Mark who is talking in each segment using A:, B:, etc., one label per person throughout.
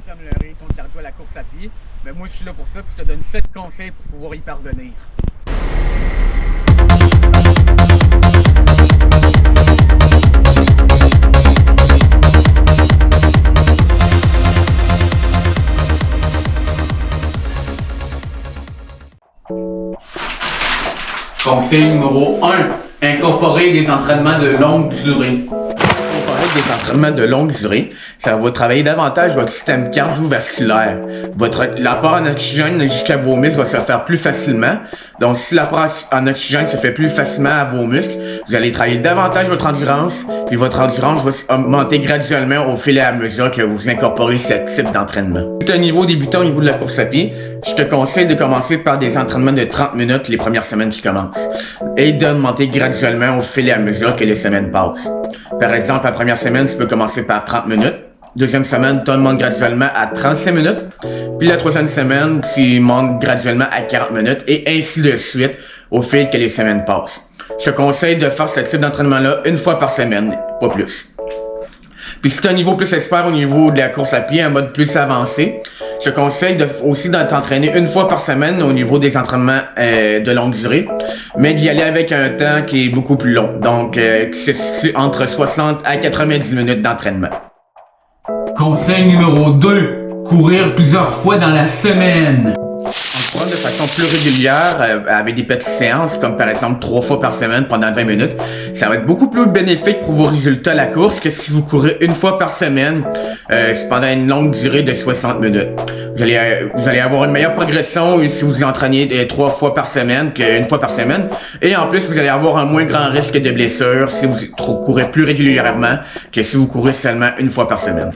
A: réussis à améliorer ton cardio à la course à pied, ben moi je suis là pour ça, puis je te donne 7 conseils pour pouvoir y parvenir. Conseil numéro 1, incorporer des entraînements de longue durée. Des entraînements de longue durée, ça va travailler davantage votre système cardiovasculaire. L'apport en oxygène jusqu'à vos muscles va se faire plus facilement. Donc, si l'apport en oxygène se fait plus facilement à vos muscles, vous allez travailler davantage votre endurance, puis votre endurance va augmenter graduellement au fil et à mesure que vous incorporez ce type d'entraînement. Si tu es un niveau débutant au niveau de la course à pied, je te conseille de commencer par des entraînements de 30 minutes les premières semaines qui commencent et d'augmenter graduellement au fil et à mesure que les semaines passent. Par exemple, la première semaine, tu peux commencer par 30 minutes. Deuxième semaine, tu montes graduellement à 35 minutes. Puis la troisième semaine, tu montes graduellement à 40 minutes et ainsi de suite au fil que les semaines passent. Je te conseille de faire ce type d'entraînement-là une fois par semaine, pas plus. Puis si tu as un niveau plus expert au niveau de la course à pied, un mode plus avancé, je te conseille aussi de t'entraîner une fois par semaine au niveau des entraînements de longue durée, mais d'y aller avec un temps qui est beaucoup plus long, donc qui se situe entre 60 à 90 minutes d'entraînement. Conseil numéro 2, courir plusieurs fois dans la semaine. En courant de façon plus régulière, avec des petites séances, comme par exemple 3 fois par semaine pendant 20 minutes, ça va être beaucoup plus bénéfique pour vos résultats à la course que si vous courez une fois par semaine pendant une longue durée de 60 minutes. Vous allez avoir une meilleure progression si vous vous entraînez 3 fois par semaine qu'une fois par semaine. Et en plus, vous allez avoir un moins grand risque de blessure si vous courez plus régulièrement que si vous courez seulement une fois par semaine.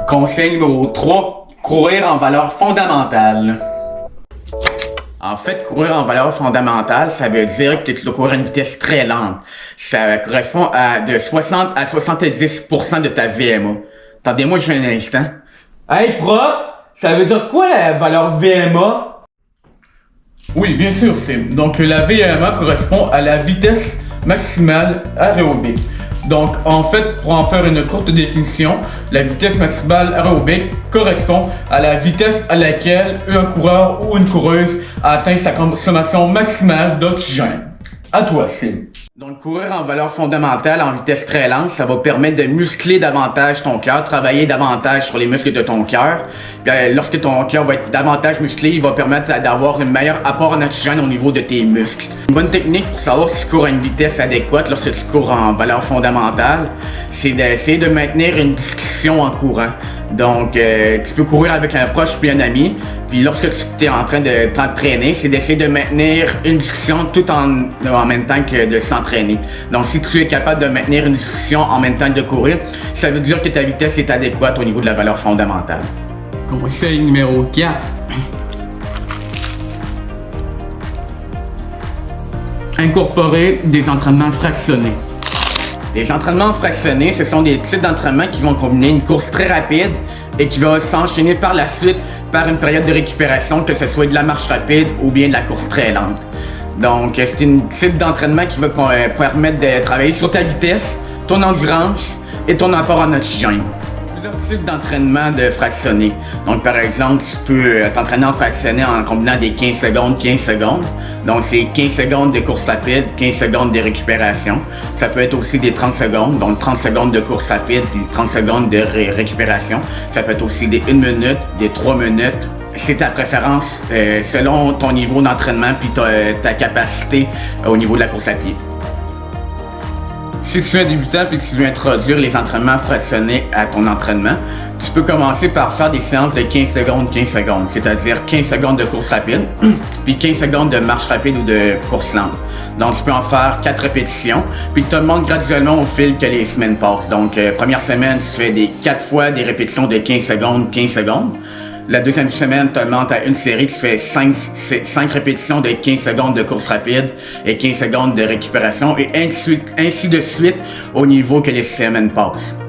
A: Conseil numéro 3, courir en valeur fondamentale. En fait, courir en valeur fondamentale, ça veut dire que tu dois courir à une vitesse très lente. Ça correspond à de 60 à 70% de ta VMA. Attendez-moi juste un instant. Hey prof, ça veut dire quoi la valeur VMA? Oui, bien sûr, donc la VMA correspond à la vitesse maximale aérobique. Donc, en fait, pour en faire une courte définition, la vitesse maximale aérobique correspond à la vitesse à laquelle un coureur ou une coureuse atteint sa consommation maximale d'oxygène. À toi, Sim. Donc, courir en valeur fondamentale en vitesse très lente, ça va permettre de muscler davantage ton cœur, travailler davantage sur les muscles de ton cœur. Puis, lorsque ton cœur va être davantage musclé, il va permettre d'avoir un meilleur apport en oxygène au niveau de tes muscles. Une bonne technique pour savoir si tu cours à une vitesse adéquate lorsque tu cours en valeur fondamentale, c'est d'essayer de maintenir une discussion en courant. Donc, tu peux courir avec un proche puis un ami, puis lorsque tu es en train de t'entraîner, c'est d'essayer de maintenir une discussion tout en même temps que de s'entraîner. Donc, si tu es capable de maintenir une discussion en même temps que de courir, ça veut dire que ta vitesse est adéquate au niveau de la valeur fondamentale. Conseil numéro 4. Incorporer des entraînements fractionnés. Les entraînements fractionnés, ce sont des types d'entraînements qui vont combiner une course très rapide et qui vont s'enchaîner par la suite par une période de récupération, que ce soit de la marche rapide ou bien de la course très lente. Donc, c'est un type d'entraînement qui va permettre de travailler sur ta vitesse, ton endurance et ton apport en oxygène. Plusieurs types d'entraînement de fractionné. Donc, par exemple, tu peux t'entraîner en fractionné en combinant des 15 secondes. Donc, c'est 15 secondes de course rapide, 15 secondes de récupération. Ça peut être aussi des 30 secondes, donc 30 secondes de course rapide puis 30 secondes de récupération. Ça peut être aussi des 1 minute, des 3 minutes. C'est ta préférence selon ton niveau d'entraînement puis ta capacité au niveau de la course à pied. Si tu es un débutant et que tu veux introduire les entraînements fractionnés à ton entraînement, tu peux commencer par faire des séances de 15 secondes, c'est-à-dire 15 secondes de course rapide, puis 15 secondes de marche rapide ou de course lente. Donc, tu peux en faire 4 répétitions, puis tu augmentes graduellement au fil que les semaines passent. Donc, première semaine, tu fais 4 fois des répétitions de 15 secondes. La deuxième semaine, tu augmentes à une série, tu fais 5 répétitions de 15 secondes de course rapide et 15 secondes de récupération et ainsi de suite au niveau que les semaines passent.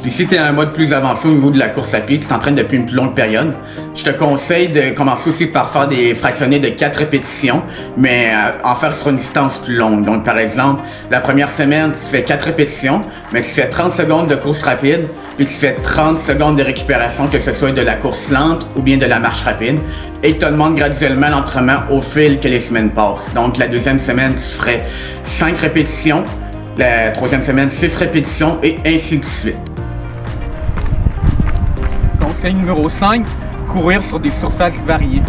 A: Puis si tu es à un mode plus avancé au niveau de la course à pied, tu t'entraînes depuis une plus longue période, je te conseille de commencer aussi par faire des fractionnés de 4 répétitions, mais en faire sur une distance plus longue. Donc par exemple, la première semaine, tu fais 4 répétitions, mais tu fais 30 secondes de course rapide, puis tu fais 30 secondes de récupération, que ce soit de la course lente ou bien de la marche rapide, et tu augmentes graduellement l'entraînement au fil que les semaines passent. Donc la deuxième semaine, tu ferais 5 répétitions, la troisième semaine, 6 répétitions, et ainsi de suite. Conseil numéro 5, courir sur des surfaces variées.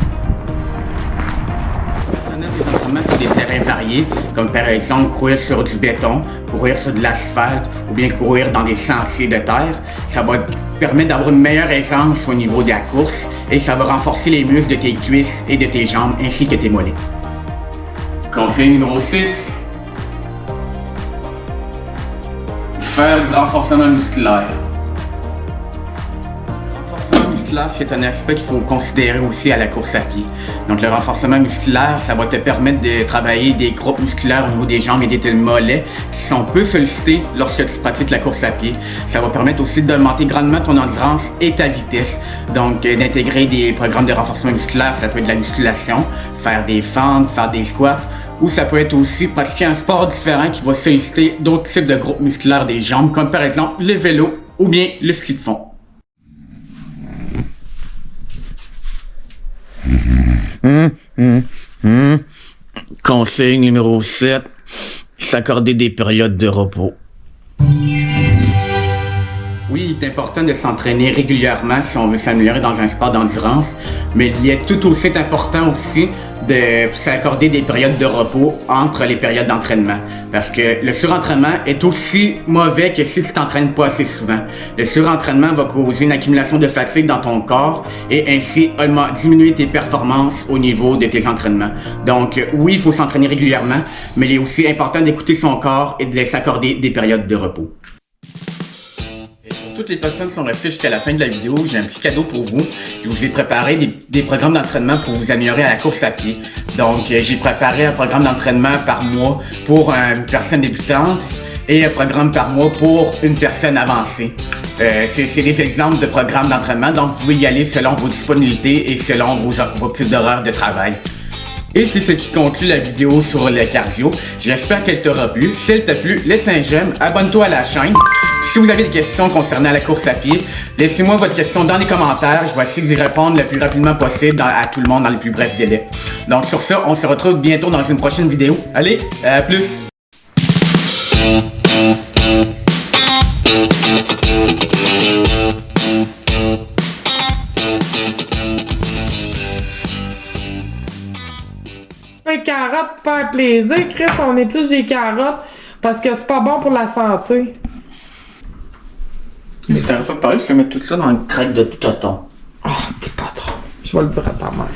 A: On a des entraînements sur des terrains variés, comme par exemple courir sur du béton, courir sur de l'asphalte ou bien courir dans des sentiers de terre. Ça va te permettre d'avoir une meilleure aisance au niveau de la course et ça va renforcer les muscles de tes cuisses et de tes jambes ainsi que tes mollets. Conseil numéro 6, faire du renforcement musculaire. C'est un aspect qu'il faut considérer aussi à la course à pied. Donc le renforcement musculaire, ça va te permettre de travailler des groupes musculaires au niveau des jambes et des mollets qui sont peu sollicités lorsque tu pratiques la course à pied. Ça va permettre aussi d'augmenter grandement ton endurance et ta vitesse. Donc d'intégrer des programmes de renforcement musculaire, ça peut être de la musculation, faire des fentes, faire des squats, ou ça peut être aussi pratiquer un sport différent qui va solliciter d'autres types de groupes musculaires des jambes, comme par exemple le vélo ou bien le ski de fond. Conseil numéro 7, s'accorder des périodes de repos. Oui, il est important de s'entraîner régulièrement si on veut s'améliorer dans un sport d'endurance, mais il est tout aussi important aussi de s'accorder des périodes de repos entre les périodes d'entraînement. Parce que le surentraînement est aussi mauvais que si tu t'entraînes pas assez souvent. Le surentraînement va causer une accumulation de fatigue dans ton corps et ainsi diminuer tes performances au niveau de tes entraînements. Donc oui, il faut s'entraîner régulièrement, mais il est aussi important d'écouter son corps et de s'accorder des périodes de repos. Toutes les personnes qui sont restées jusqu'à la fin de la vidéo, j'ai un petit cadeau pour vous. Je vous ai préparé des programmes d'entraînement pour vous améliorer à la course à pied. Donc, j'ai préparé un programme d'entraînement par mois pour une personne débutante et un programme par mois pour une personne avancée. C'est des exemples de programmes d'entraînement, donc vous pouvez y aller selon vos disponibilités et selon vos types d'horaires de travail. Et c'est ce qui conclut la vidéo sur le cardio. J'espère qu'elle t'aura plu. Si elle t'a plu, laisse un j'aime, abonne-toi à la chaîne. Si vous avez des questions concernant la course à pied, laissez-moi votre question dans les commentaires. Je vais essayer d'y répondre le plus rapidement possible à tout le monde dans les plus brefs délais. Donc sur ça, on se retrouve bientôt dans une prochaine vidéo. Allez, à plus!
B: Les carottes pour faire plaisir, Chris, on épluche des carottes parce que c'est pas bon pour la santé.
A: C'est un peu pareil, je vais mettre tout ça dans une craque de tonton.
B: Ah, t'es pas trop. Je vais le dire à ta mère.